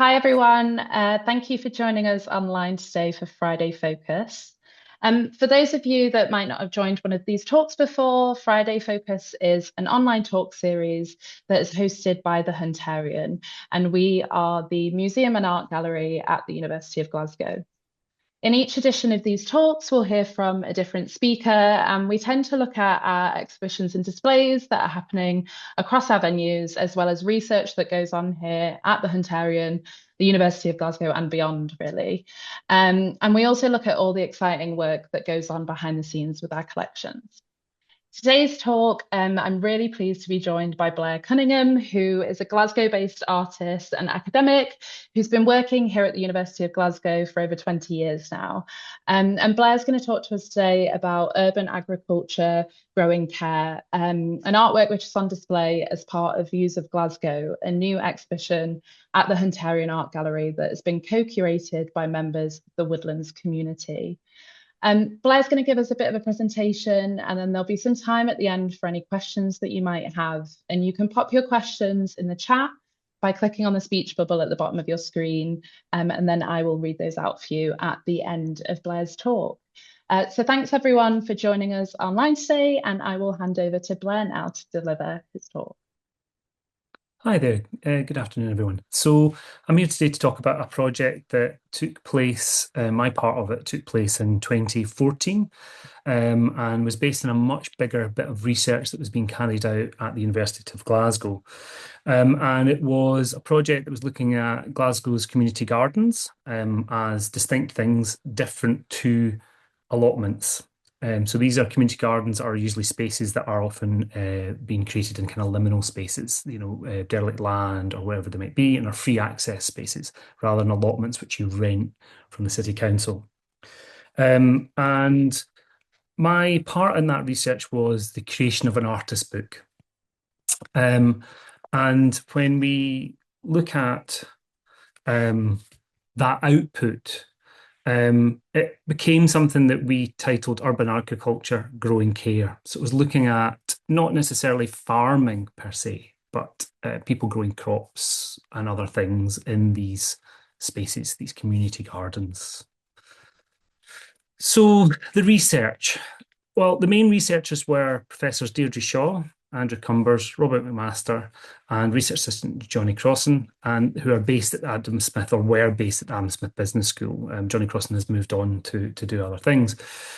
Hi, everyone. Thank you for joining us online today for Friday Focus. For those of you that might not have joined one of these talks before, Friday Focus is an online talk series that is hosted by the Hunterian, and we are the museum and art gallery at the University of Glasgow. In each edition of these talks, we'll hear from a different speaker, and we tend to look at our exhibitions and displays that are happening across our venues, as well as research that goes on here at the Hunterian, the University of Glasgow, and beyond, really. And we also look at all the exciting work that goes on behind the scenes with our collections. Today's talk, I'm really pleased to be joined by Blair Cunningham, who is a Glasgow-based artist and academic who's been working here at the University of Glasgow for over 20 years now. And Blair's going to talk to us today about urban agriculture, growing care, an artwork which is on display as part of Views of Glasgow, a new exhibition at the Hunterian Art Gallery that has been co-curated by members of the Woodlands community. Blair's going to give us a bit of a presentation, and then there'll be some time at the end for any questions that you might have. And you can pop your questions in the chat by clicking on the speech bubble at the bottom of your screen, and then I will read those out for you at the end of Blair's talk. So thanks everyone for joining us online today, and I will hand over to Blair now to deliver his talk. Hi there, good afternoon everyone. So I'm here today to talk about a project that took place, my part of it took place in 2014 and was based on a much bigger bit of research that was being carried out at the University of Glasgow. And it was a project that was looking at Glasgow's community gardens as distinct things different to allotments. So these are community gardens are usually spaces that are often being created in kind of liminal spaces, derelict land or wherever they might be, and are free access spaces rather than allotments which you rent from the city council. And my part in that research was the creation of an artist book. And when we look at that output, it became something that we titled Urban Agriculture, Growing Care. So it was looking at not necessarily farming per se, but people growing crops and other things in these spaces, these community gardens. So the research. Well, the main researchers were Professors Deirdre Shaw, Andrew Cumbers, Robert McMaster, and research assistant Johnny Crossan, and who are based at Adam Smith, or were based at Adam Smith Business School. Johnny Crossan has moved on to do other things.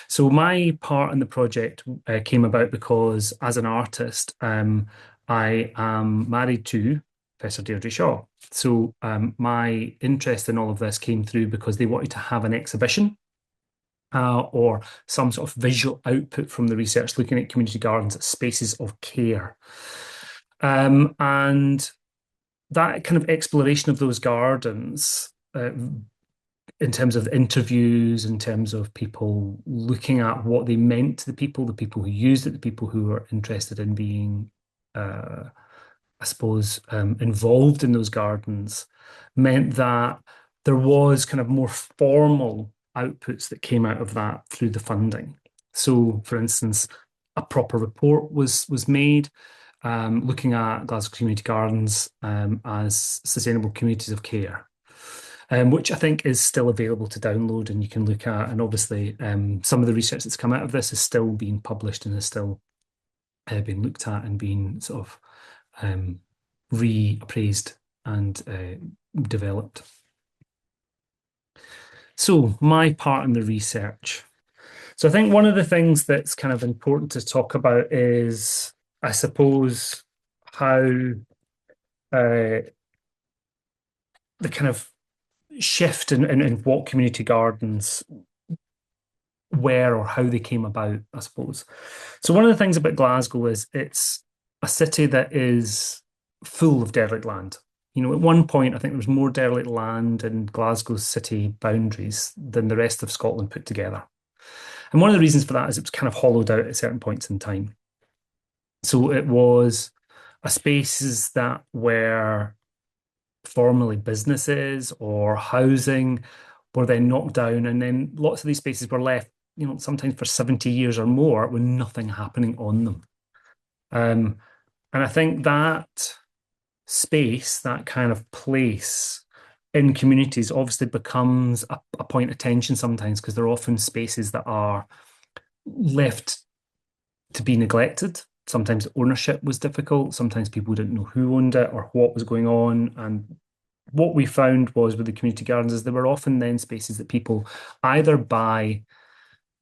So my part in the project came about because, as an artist, I am married to Professor Deirdre Shaw. So my interest in all of this came through because they wanted to have an exhibition or some sort of visual output from the research looking at community gardens as spaces of care. And that kind of exploration of those gardens, in terms of interviews, in terms of people looking at what they meant to the people who used it, the people who were interested in being, I suppose, involved in those gardens, meant that there was kind of more formal outputs that came out of that through the funding. So, for instance, a proper report was made looking at Glasgow community gardens as sustainable communities of care, which I think is still available to download and you can look at. And obviously, some of the research that's come out of this is still being published and is still being looked at and being sort of reappraised and developed. So my part in the research. So I think one of the things that's kind of important to talk about is, I suppose, how the kind of shift in what community gardens were or how they came about, I suppose. So one of the things about Glasgow is it's a city that is full of derelict land. At one point, I think there was more derelict land in Glasgow's city boundaries than the rest of Scotland put together. And one of the reasons for that is it was kind of hollowed out at certain points in time. So it was spaces that were formerly businesses or housing were then knocked down, and then lots of these spaces were left, sometimes for 70 years or more with nothing happening on them. And I think that space, that kind of place, in communities obviously becomes a point of tension sometimes because they're often spaces that are left to be neglected. Sometimes ownership was difficult. Sometimes people didn't know who owned it or what was going on. And what we found was with the community gardens is there were often then spaces that people either by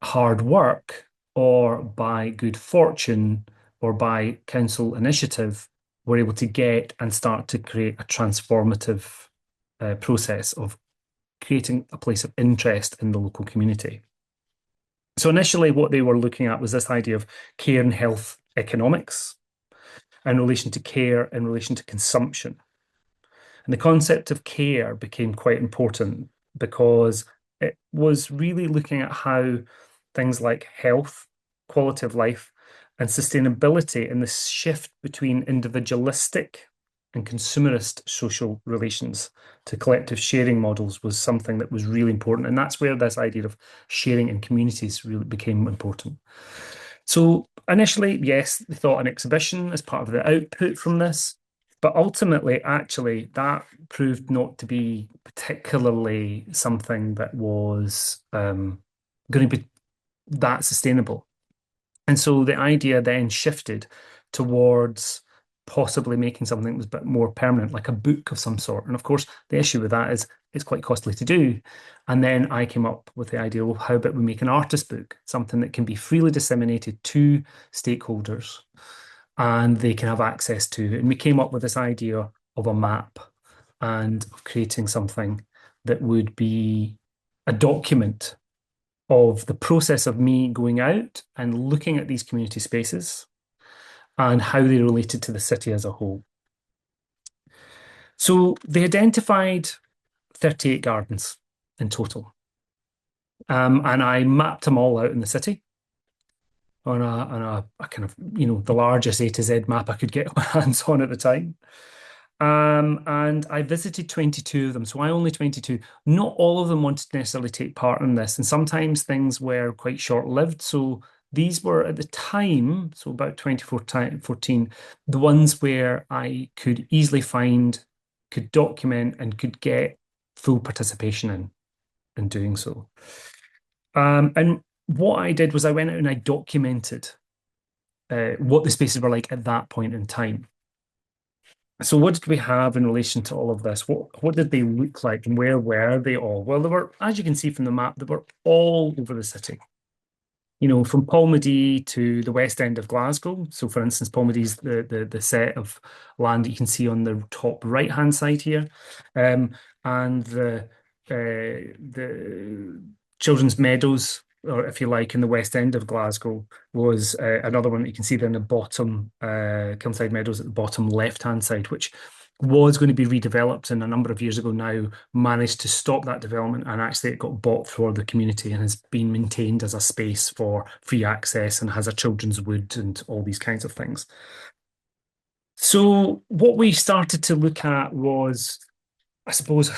hard work or by good fortune or by council initiative were able to get and start to create a transformative process of creating a place of interest in the local community. So initially, what they were looking at was this idea of care and health economics in relation to care in relation to consumption. And the concept of care became quite important because it was really looking at how things like health, quality of life, and sustainability and the shift between individualistic and consumerist social relations to collective sharing models was something that was really important. And that's where this idea of sharing in communities really became important. So initially, yes, they thought an exhibition as part of the output from this, but ultimately, actually, that proved not to be particularly something that was going to be that sustainable. And so the idea then shifted towards possibly making something that was a bit more permanent, like a book of some sort. And of course, the issue with that is it's quite costly to do. And then I came up with the idea, well, how about we make an artist book, something that can be freely disseminated to stakeholders and they can have access to. And we came up with this idea of a map and of creating something that would be a document of the process of me going out and looking at these community spaces and how they related to the city as a whole. So they identified 38 gardens in total. And I mapped them all out in the city on a kind of, the largest A to Z map I could get my hands on at the time. And I visited 22 of them. So I only 22. Not all of them wanted to necessarily take part in this. And sometimes things were quite short-lived. So these were at the time, so about 2014, the ones where I could easily find, could document, and could get full participation in doing so. And what I did was I went out and I documented what the spaces were like at that point in time. So what did we have in relation to all of this? What did they look like and where were they all? Well, they were, as you can see from the map, they were all over the city. From Polmadie to the west end of Glasgow. So, for instance, Polmadie is the set of land that you can see on the top right-hand side here, and the Children's Meadows, or if you like, in the west end of Glasgow, was another one that you can see there in the bottom, Kilnside Meadows at the bottom left-hand side, which was going to be redeveloped and a number of years ago now managed to stop that development and actually it got bought for the community and has been maintained as a space for free access and has a children's wood and all these kinds of things. So what we started to look at was, I suppose,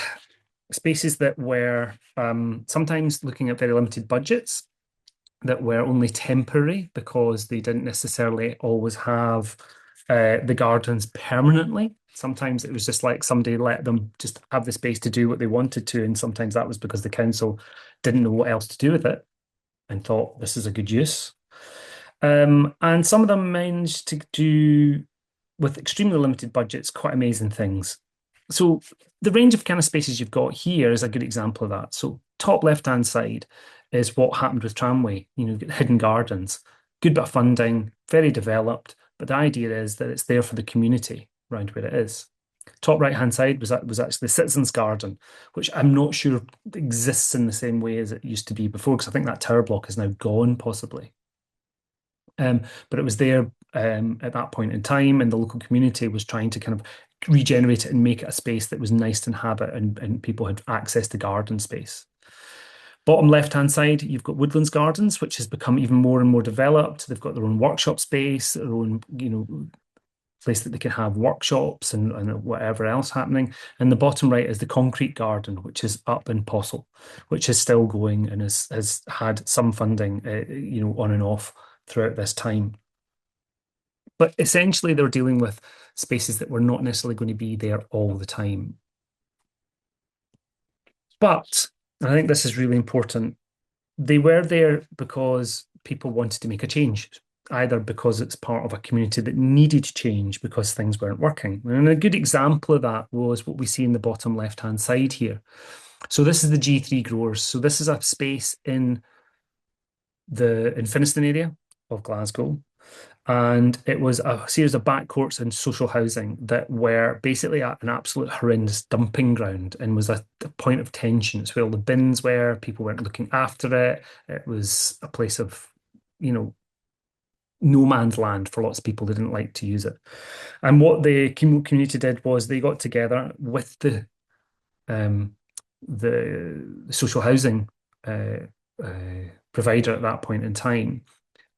spaces that were sometimes looking at very limited budgets that were only temporary because they didn't necessarily always have the gardens permanently. Sometimes it was just like somebody let them just have the space to do what they wanted to, and sometimes that was because the council didn't know what else to do with it and thought this is a good use. And some of them managed to do, with extremely limited budgets, quite amazing things. So the range of kind of spaces you've got here is a good example of that. So top left-hand side is what happened with Tramway. You've got hidden gardens, good bit of funding, very developed, but the idea is that it's there for the community around where it is. Top right-hand side was actually the Citizens Garden, which I'm not sure exists in the same way as it used to be before, because I think that tower block is now gone, possibly. But it was there at that point in time, and the local community was trying to kind of regenerate it and make it a space that was nice to inhabit and people had access to garden space. Bottom left-hand side, you've got Woodlands Gardens, which has become even more and more developed. They've got their own workshop space, their own, place that they can have workshops and whatever else happening. And the bottom right is the Concrete Garden, which is up in Possil, which is still going and has had some funding, on and off throughout this time. But essentially, they're dealing with spaces that were not necessarily going to be there all the time. But I think this is really important. They were there because people wanted to make a change, either because it's part of a community that needed change because things weren't working. And a good example of that was what we see in the bottom left-hand side here. So this is the G3 growers. So this is a space in Finnieston area of Glasgow. And it was a series of backcourts and social housing that were basically at an absolute horrendous dumping ground and was a point of tension. It's where all the bins were, people weren't looking after it. It was a place of, no man's land for lots of people who didn't like to use it. And what the community did was they got together with um, the social housing uh, provider at that point in time,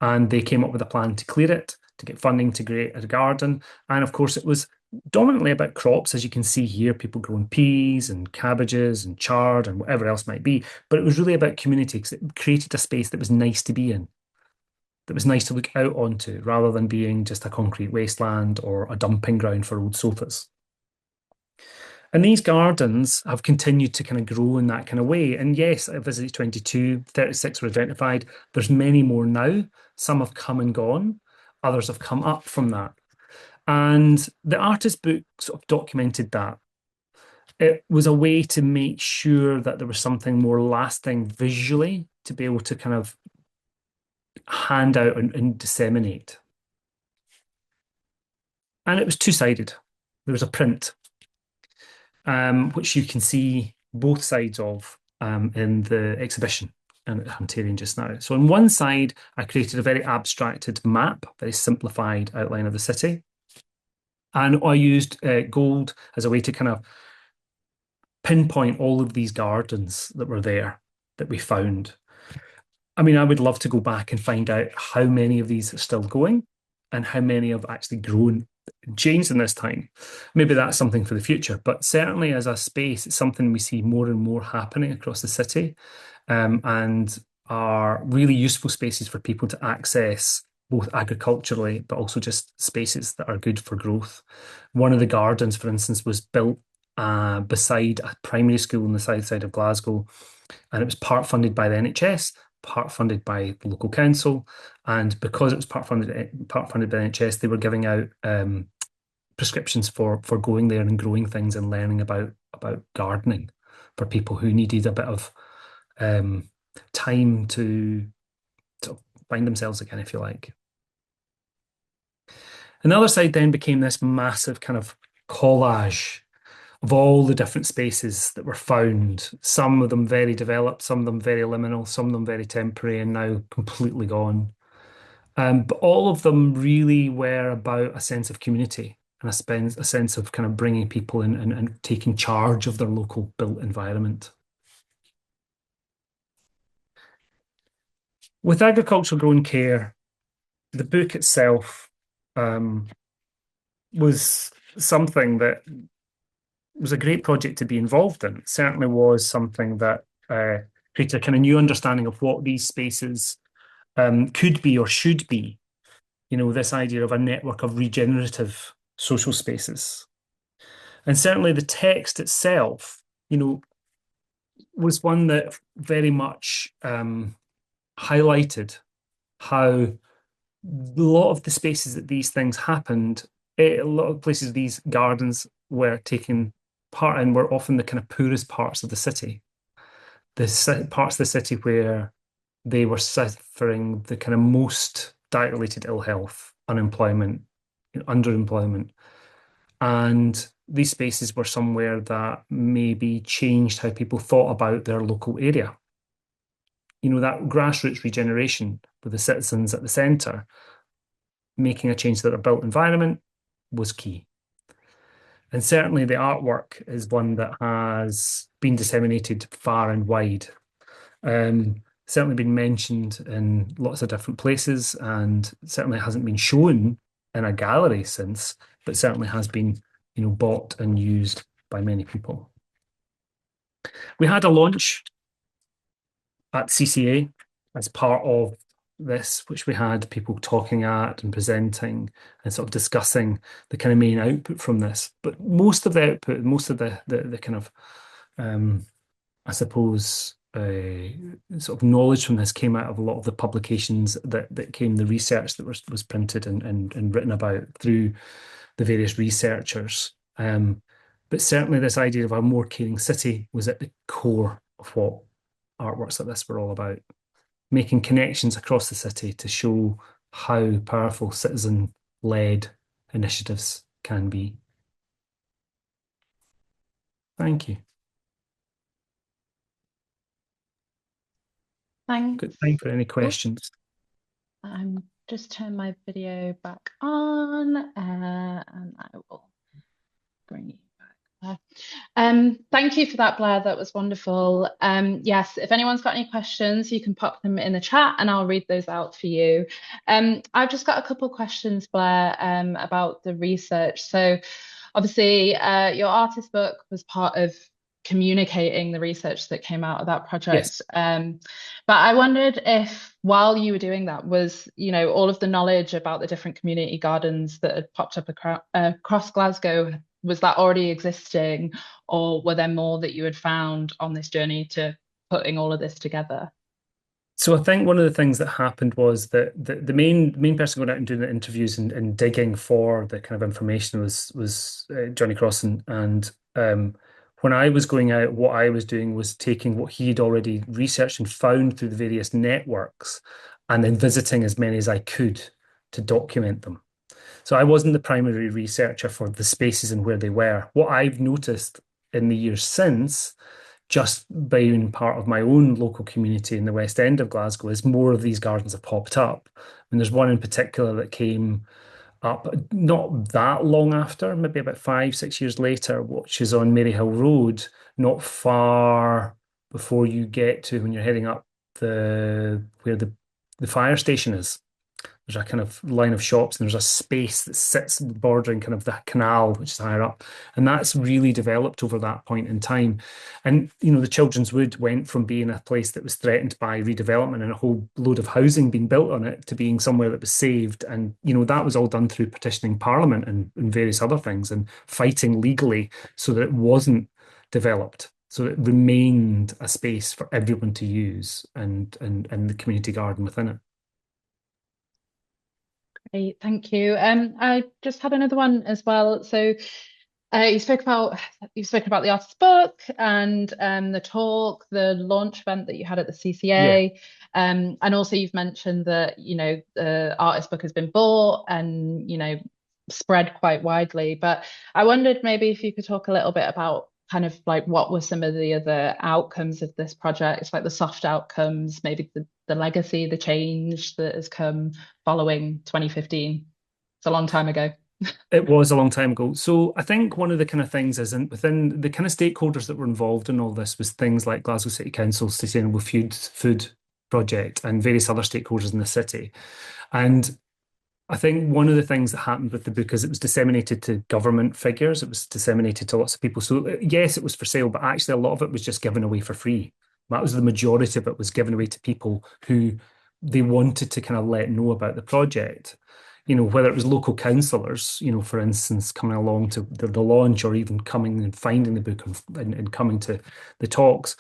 and they came up with a plan to clear it, to get funding to create a garden. And of course, it was dominantly about crops, as you can see here, people growing peas and cabbages and chard and whatever else might be. But it was really about community because it created a space that was nice to be in, that was nice to look out onto, rather than being just a concrete wasteland or a dumping ground for old sofas. And these gardens have continued to kind of grow in that kind of way. And yes, I visited 22, 36 were identified. There's many more now. Some have come and gone. Others have come up from that. And the artist book sort of documented that. It was a way to make sure that there was something more lasting visually to be able to kind of hand out and disseminate. And it was two-sided. There was a print, which you can see both sides of in the exhibition and at Hunterian just now. So on one side, I created a very abstracted map, very simplified outline of the city. And I used gold as a way to kind of pinpoint all of these gardens that were there that we found. I mean, I would love to go back and find out how many of these are still going and how many have actually grown and changed in this time. Maybe that's something for the future, but certainly as a space, it's something we see more and more happening across the city, and are really useful spaces for people to access both agriculturally, but also just spaces that are good for growth. One of the gardens, for instance, was built beside a primary school on the south side of Glasgow, and it was part funded by the NHS, part funded by the local council, and because it was part funded by the NHS, they were giving out prescriptions for going there and growing things and learning about gardening for people who needed a bit of time to find themselves again, if you like. And the other side then became this massive kind of collage of all the different spaces that were found, some of them very developed, some of them very liminal, some of them very temporary and now completely gone. But all of them really were about a sense of community and a sense of kind of bringing people in and taking charge of their local built environment. With Agricultural Growing Care, the book itself was something that was a great project to be involved in. It certainly was something that created a kind of new understanding of what these spaces could be or should be. This idea of a network of regenerative social spaces. And certainly the text itself, was one that very much highlighted how a lot of the spaces that these things happened, a lot of places these gardens were taking part in were often the kind of poorest parts of the city, the parts of the city where they were suffering the kind of most diet-related ill health, unemployment, underemployment. And these spaces were somewhere that maybe changed how people thought about their local area. That grassroots regeneration with the citizens at the centre, making a change to their built environment was key. And certainly the artwork is one that has been disseminated far and wide. Certainly been mentioned in lots of different places and certainly hasn't been shown in a gallery since, but certainly has been, bought and used by many people. We had a launch at CCA as part of this, which we had people talking at and presenting and sort of discussing the kind of main output from this. But most of the output, most of the kind of I suppose, sort of knowledge from this came out of a lot of the publications that came, the research that was printed and written about through the various researchers. But certainly this idea of a more caring city was at the core of what artworks like this were all about, making connections across the city to show how powerful citizen-led initiatives can be. Thank you. Thanks. Good time for any questions. I'm just turn my video back on, and I will bring you back there. Thank you for that, Blair. That was wonderful. Yes, if anyone's got any questions, you can pop them in the chat and I'll read those out for you. I've just got a couple questions, Blair, about the research. So obviously, your artist book was part of communicating the research that came out of that project. Yes. But I wondered if while you were doing that was, all of the knowledge about the different community gardens that had popped up across Glasgow, was that already existing, or were there more that you had found on this journey to putting all of this together? So I think one of the things that happened was that the main person going out and doing the interviews and digging for the kind of information was Johnny Crossan. And when I was going out, what I was doing was taking what he'd already researched and found through the various networks, and then visiting as many as I could to document them. So I wasn't the primary researcher for the spaces and where they were. What I've noticed in the years since, just being part of my own local community in the West End of Glasgow, is more of these gardens have popped up. And there's one in particular that came up not that long after, maybe about 5, 6 years later, which is on Maryhill Road, not far before you get to when you're heading up where the fire station is. There's a kind of line of shops and there's a space that sits bordering kind of the canal, which is higher up. And that's really developed over that point in time. And, the Children's Wood went from being a place that was threatened by redevelopment and a whole load of housing being built on it to being somewhere that was saved. And, that was all done through petitioning Parliament and various other things and fighting legally so that it wasn't developed. So it remained a space for everyone to use and the community garden within it. Great, thank you. I just had another one as well. So you've spoken about the artist's book and the talk, the launch event that you had at the CCA. And also you've mentioned that, the artist book has been bought and, spread quite widely. But I wondered maybe if you could talk a little bit about kind of like what were some of the other outcomes of this project. It's like the soft outcomes, maybe the legacy, the change that has come following 2015. It's a long time ago. It was a long time ago. So I think one of the kind of things is within the kind of stakeholders that were involved in all this was things like Glasgow City Council's Sustainable Food Project and various other stakeholders in the city. And I think one of the things that happened with the book is it was disseminated to government figures. It was disseminated to lots of people. So yes, it was for sale, but actually a lot of it was just given away for free. That was the majority of it was given away to people who they wanted to kind of let know about the project. Whether it was local councillors, for instance, coming along to the launch or even coming and finding the book and coming to the talks.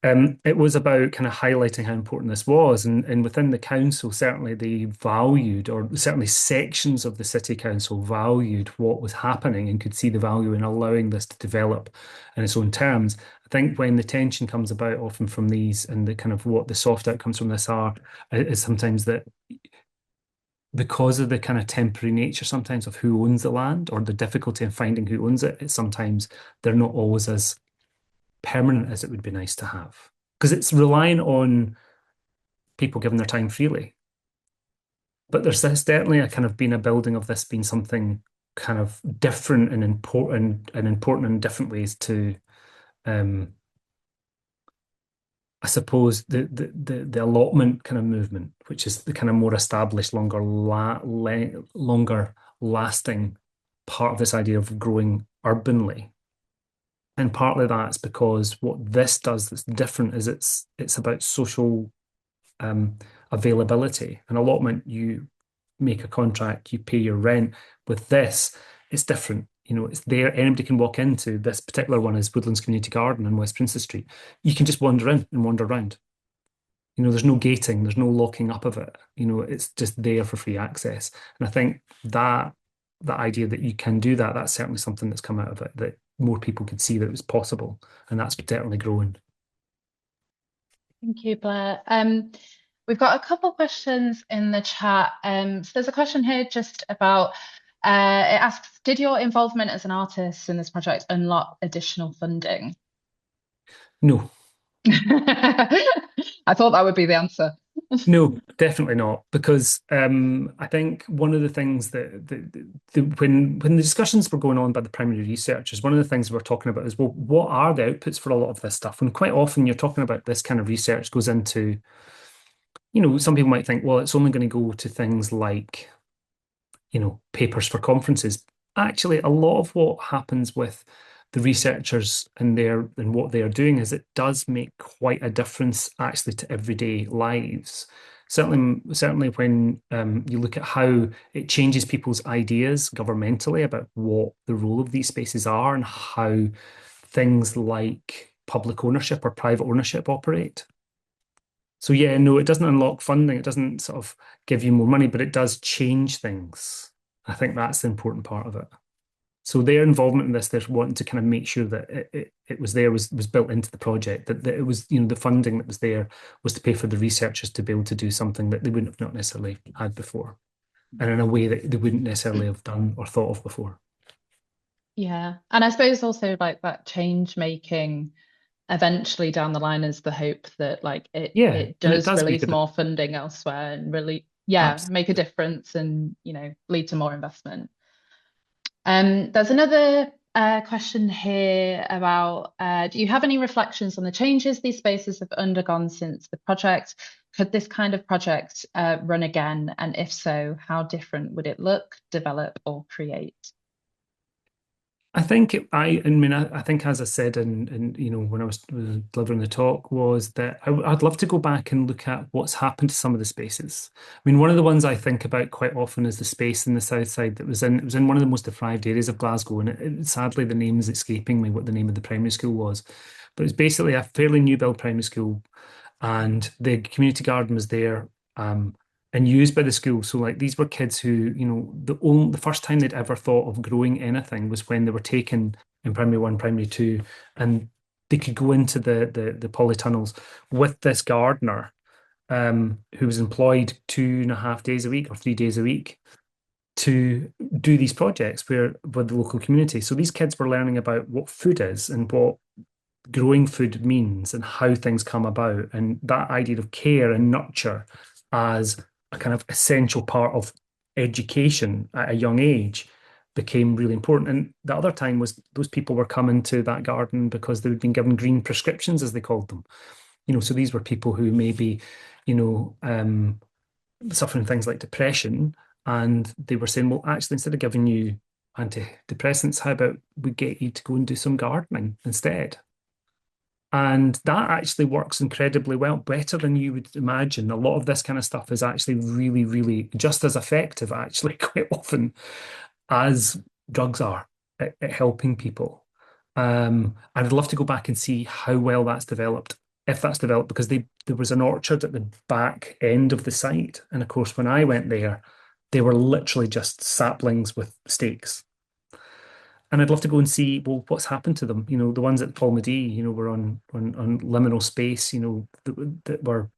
It was about kind of highlighting how important this was. And within the council, certainly they valued, or certainly sections of the city council valued what was happening and could see the value in allowing this to develop in its own terms. I think when the tension comes about often from these and the kind of what the soft outcomes from this are, is sometimes that because of the kind of temporary nature sometimes of who owns the land or the difficulty in finding who owns it, it's sometimes they're not always as permanent as it would be nice to have. Because it's relying on people giving their time freely. But there's certainly a kind of been a building of this being something kind of different and important in different ways to I suppose the allotment kind of movement, which is the kind of more established, longer lasting part of this idea of growing urbanly. And partly that's because what this does that's different is it's about social availability. An allotment, you make a contract, you pay your rent. With this, it's different. It's there. Anybody can walk into this particular one is Woodlands Community Garden in West Princes Street. You can just wander in and wander around. There's no gating, there's no locking up of it. It's just there for free access. And I think that idea that you can do that, that's certainly something that's come out of it, that more people could see that it was possible. And that's certainly growing. Thank you, Blair. We've got a couple questions in the chat. So there's a question here just about, it asks, did your involvement as an artist in this project unlock additional funding? No. I thought that would be the answer. No, definitely not. Because I think one of the things when the discussions were going on by the primary researchers, one of the things we were talking about is, well, what are the outputs for a lot of this stuff? And quite often you're talking about this kind of research goes into, some people might think, well, it's only going to go to things like, papers for conferences. Actually, a lot of what happens with the researchers and what they are doing is it does make quite a difference actually to everyday lives. Certainly when you look at how it changes people's ideas governmentally about what the role of these spaces are and how things like public ownership or private ownership operate. So yeah, no, it doesn't unlock funding. It doesn't sort of give you more money, but it does change things. I think that's the important part of it. So their involvement in this, they're wanting to kind of make sure that it was there, was built into the project, that it was, the funding that was there was to pay for the researchers to be able to do something that they wouldn't have not necessarily had before, and in a way that they wouldn't necessarily have done or thought of before. Yeah. And I suppose also like that change making eventually down the line is the hope that like it Yeah, it and it does does make release it more funding elsewhere and really, yeah, make a difference and, lead to more investment. There's another question here about, do you have any reflections on the changes these spaces have undergone since the project? Could this kind of project run again? And if so, how different would it look, develop, or create? I think I think as I said when I was delivering the talk was that I'd love to go back and look at what's happened to some of the spaces. I mean, one of the ones I think about quite often is the space in the south side that was in one of the most deprived areas of Glasgow, and sadly the name is escaping me what the name of the primary school was, but it's basically a fairly new build primary school, and the community garden was there. And used by the school. So like these were kids who, the first time they'd ever thought of growing anything was when they were taken in primary one, primary two, and they could go into the polytunnels with this gardener who was employed 2.5 days a week or 3 days a week to do these projects with the local community. So these kids were learning about what food is and what growing food means and how things come about, and that idea of care and nurture as a kind of essential part of education at a young age became really important. And the other time was those people were coming to that garden because they'd been given green prescriptions, as they called them. So these were people who maybe, suffering things like depression, and they were saying, well, actually, instead of giving you antidepressants, how about we get you to go and do some gardening instead? And that actually works incredibly well, better than you would imagine. A lot of this kind of stuff is actually really, really just as effective, actually, quite often, as drugs are at helping people. I'd love to go back and see how well that's developed, if that's developed, because there was an orchard at the back end of the site. And of course, when I went there, they were literally just saplings with stakes. And I'd love to go and see, well, what's happened to them? The ones at Paul Medee, were on liminal space, that were,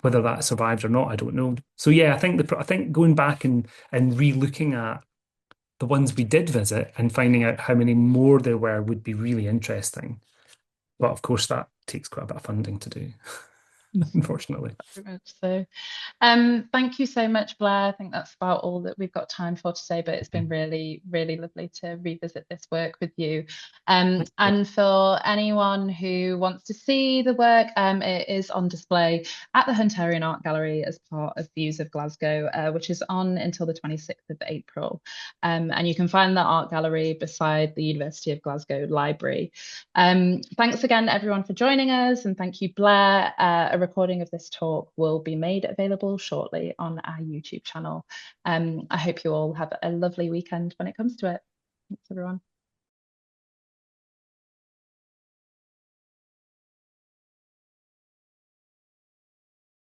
whether that survived or not, I don't know. So yeah, I think going back and re-looking at the ones we did visit and finding out how many more there were would be really interesting. But of course, that takes quite a bit of funding to do, unfortunately. Very much so. Thank you so much, Blair. I think that's about all that we've got time for today, but it's been really, really lovely to revisit this work with you. And for anyone who wants to see the work, it is on display at the Hunterian Art Gallery as part of Views of Glasgow, which is on until the 26th of April. And you can find the art gallery beside the University of Glasgow Library. Thanks again, everyone, for joining us, and thank you, Blair. A a recording of this talk will be made available shortly on our YouTube channel. I hope you all have a lovely weekend when it comes to it. Thanks, everyone.